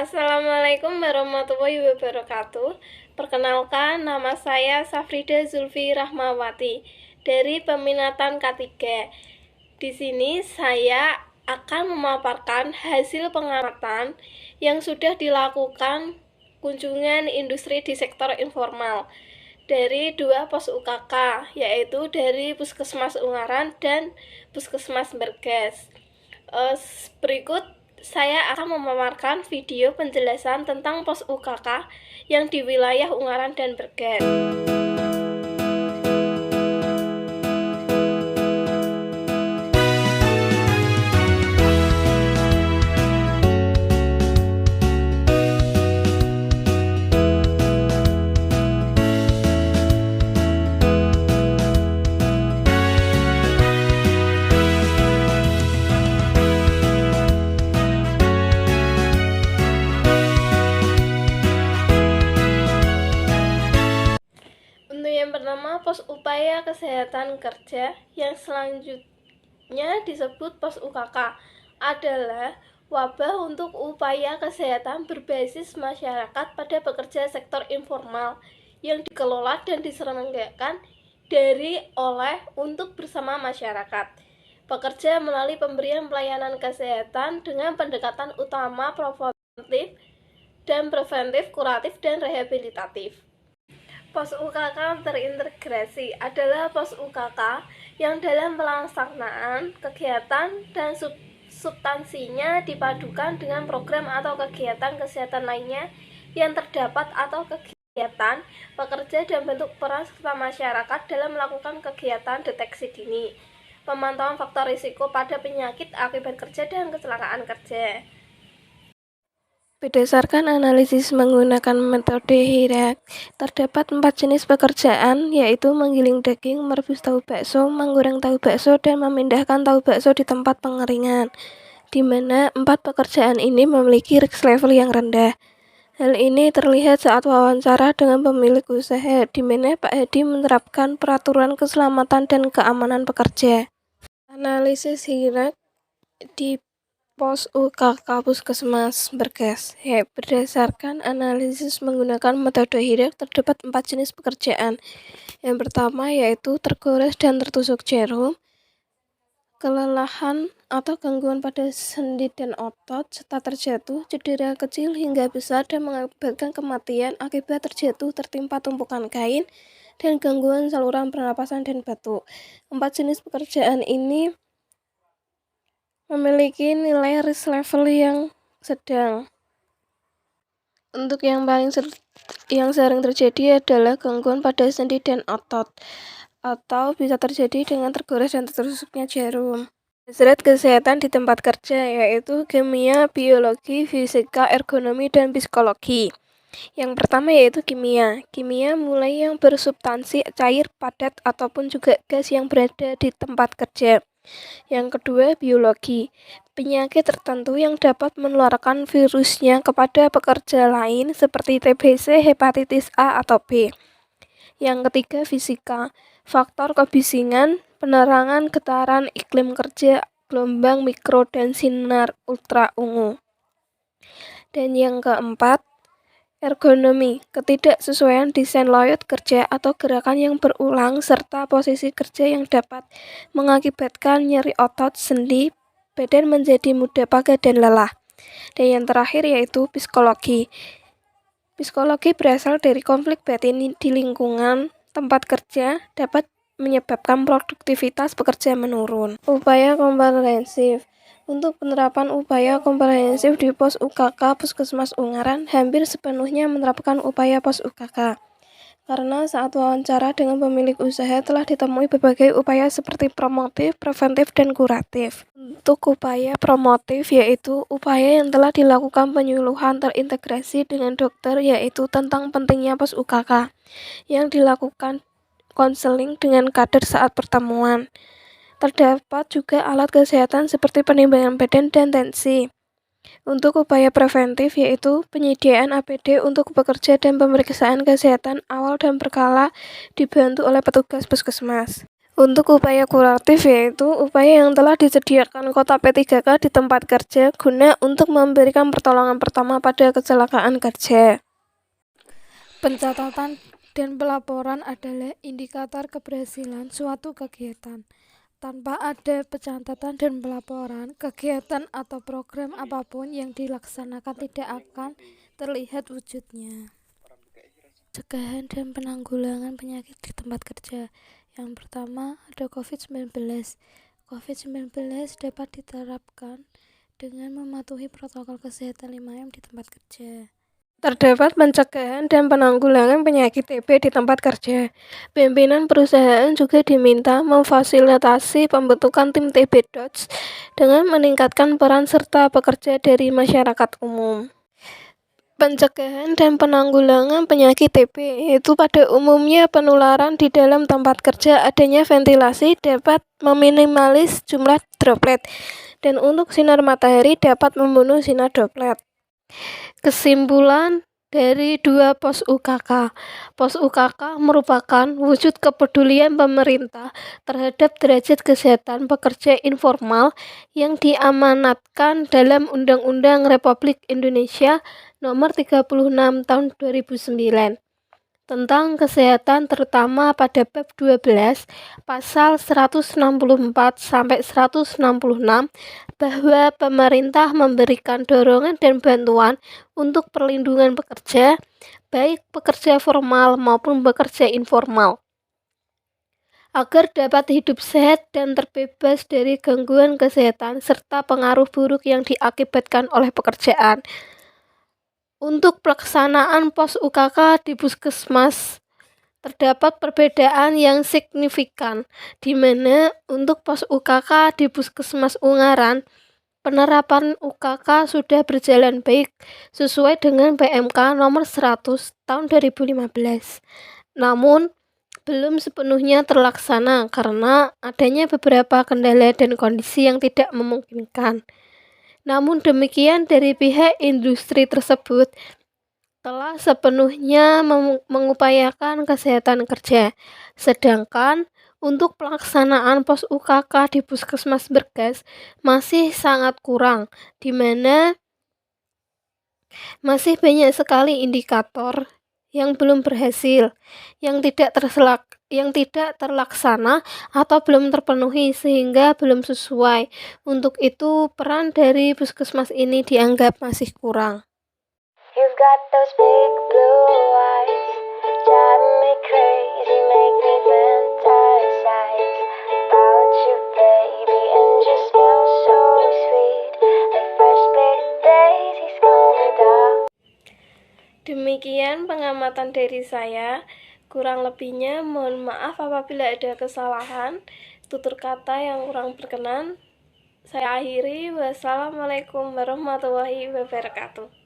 Assalamualaikum warahmatullahi wabarakatuh. Perkenalkan, nama saya Safrida Zulfi Rahmawati dari peminatan K3. Di sini saya akan memaparkan hasil pengamatan yang sudah dilakukan kunjungan industri di sektor informal dari dua pos UKK, yaitu dari Puskesmas Ungaran dan Puskesmas Bergas. Berikut saya akan memaparkan video penjelasan tentang pos UKK yang di wilayah Ungaran dan Bergas. Yang pertama, pos upaya kesehatan kerja, yang selanjutnya disebut pos UKK, adalah wabah untuk upaya kesehatan berbasis masyarakat pada pekerja sektor informal yang dikelola dan diselenggarakan oleh untuk bersama masyarakat. Pekerja melalui pemberian pelayanan kesehatan dengan pendekatan utama preventif, kuratif, dan rehabilitatif. Pos UKK terintegrasi adalah pos UKK yang dalam pelaksanaan kegiatan dan substansinya dipadukan dengan program atau kegiatan kesehatan lainnya yang terdapat atau kegiatan pekerja dan bentuk peran serta masyarakat dalam melakukan kegiatan deteksi dini, pemantauan faktor risiko pada penyakit akibat kerja dan kecelakaan kerja. Berdasarkan analisis menggunakan metode HIRAK, terdapat 4 jenis pekerjaan, yaitu menggiling daging, merebus tahu bakso, menggoreng tahu bakso, dan memindahkan tahu bakso di tempat pengeringan, di mana 4 pekerjaan ini memiliki risk level yang rendah. Hal ini terlihat saat wawancara dengan pemilik usaha, di mana Pak Hadi menerapkan peraturan keselamatan dan keamanan pekerja. Analisis HIRAK di pos UKK Puskesmas Bergas. Berdasarkan analisis menggunakan metode HIRAK, terdapat 4 jenis pekerjaan. Yang pertama yaitu tergores dan tertusuk jarum, kelelahan atau gangguan pada sendi dan otot, serta terjatuh, cedera kecil hingga besar dan mengakibatkan kematian akibat terjatuh tertimpa tumpukan kain, dan gangguan saluran pernapasan dan batuk. 4 jenis pekerjaan ini memiliki nilai risk level yang sedang. Untuk yang sering terjadi adalah gangguan pada sendi dan otot, atau bisa terjadi dengan tergores dan tertusuknya jarum. Hazard kesehatan di tempat kerja yaitu kimia, biologi, fisika, ergonomi, dan psikologi. Yang pertama yaitu kimia. Kimia mulai yang bersubstansi cair, padat, ataupun juga gas yang berada di tempat kerja. Yang kedua, biologi. Penyakit tertentu yang dapat menularkan virusnya kepada pekerja lain seperti TBC, hepatitis A atau B. Yang ketiga, fisika. Faktor kebisingan, penerangan, getaran, iklim kerja, gelombang mikro, dan sinar ultra ungu. Dan yang keempat, ergonomi, ketidaksesuaian desain layout kerja atau gerakan yang berulang serta posisi kerja yang dapat mengakibatkan nyeri otot, sendi, badan menjadi mudah pagal dan lelah. Dan yang terakhir yaitu psikologi. Psikologi berasal dari konflik batin di lingkungan tempat kerja dapat menyebabkan produktivitas pekerja menurun. Upaya komprehensif. Untuk penerapan upaya komprehensif di pos UKK Puskesmas Ungaran hampir sepenuhnya menerapkan upaya pos UKK. Karena saat wawancara dengan pemilik usaha telah ditemui berbagai upaya seperti promotif, preventif, dan kuratif. Untuk upaya promotif yaitu upaya yang telah dilakukan penyuluhan terintegrasi dengan dokter yaitu tentang pentingnya pos UKK yang dilakukan konseling dengan kader saat pertemuan. Terdapat juga alat kesehatan seperti penimbangan badan dan tensi. Untuk upaya preventif yaitu penyediaan APD untuk pekerja dan pemeriksaan kesehatan awal dan berkala dibantu oleh petugas puskesmas. Untuk upaya kuratif yaitu upaya yang telah disediakan kota P3K di tempat kerja guna untuk memberikan pertolongan pertama pada kecelakaan kerja. Pencatatan dan pelaporan adalah indikator keberhasilan suatu kegiatan. Tanpa ada pencatatan dan pelaporan, kegiatan atau program apapun yang dilaksanakan tidak akan terlihat wujudnya. Pencegahan dan penanggulangan penyakit di tempat kerja. Yang pertama ada COVID-19. COVID-19 dapat diterapkan dengan mematuhi protokol kesehatan 5M di tempat kerja. Terdapat pencegahan dan penanggulangan penyakit TB di tempat kerja. Pimpinan perusahaan juga diminta memfasilitasi pembentukan tim TB Dots dengan meningkatkan peran serta pekerja dari masyarakat umum. Pencegahan dan penanggulangan penyakit TB yaitu pada umumnya penularan di dalam tempat kerja, adanya ventilasi dapat meminimalis jumlah droplet, dan untuk sinar matahari dapat membunuh sinar droplet. Kesimpulan dari 2 pos UKK. Pos UKK merupakan wujud kepedulian pemerintah terhadap derajat kesehatan pekerja informal yang diamanatkan dalam Undang-Undang Republik Indonesia Nomor 36 Tahun 2009 tentang kesehatan, terutama pada bab 12 pasal 164 sampai 166 bahwa pemerintah memberikan dorongan dan bantuan untuk perlindungan pekerja, baik pekerja formal maupun pekerja informal, agar dapat hidup sehat dan terbebas dari gangguan kesehatan serta pengaruh buruk yang diakibatkan oleh pekerjaan. Untuk pelaksanaan pos UKK di puskesmas, terdapat perbedaan yang signifikan, di mana untuk pos UKK di Puskesmas Ungaran, penerapan UKK sudah berjalan baik sesuai dengan PMK nomor 100 tahun 2015. Namun, belum sepenuhnya terlaksana karena adanya beberapa kendala dan kondisi yang tidak memungkinkan. Namun demikian, dari pihak industri tersebut telah sepenuhnya mengupayakan kesehatan kerja. Sedangkan untuk pelaksanaan pos UKK di Puskesmas Bergas masih sangat kurang, di mana masih banyak sekali indikator yang belum berhasil, yang tidak terlaksana atau belum terpenuhi sehingga belum sesuai. Untuk itu peran dari puskesmas ini dianggap masih kurang. You've got those big blue eyes, drive me crazy, make me fantasize about you, baby, and you smell so sweet, like fresh baked daisies coming down. Demikian pengamatan dari saya. Kurang lebihnya mohon maaf apabila ada kesalahan, tutur kata yang kurang berkenan. Saya akhiri. Wassalamualaikum warahmatullahi wabarakatuh.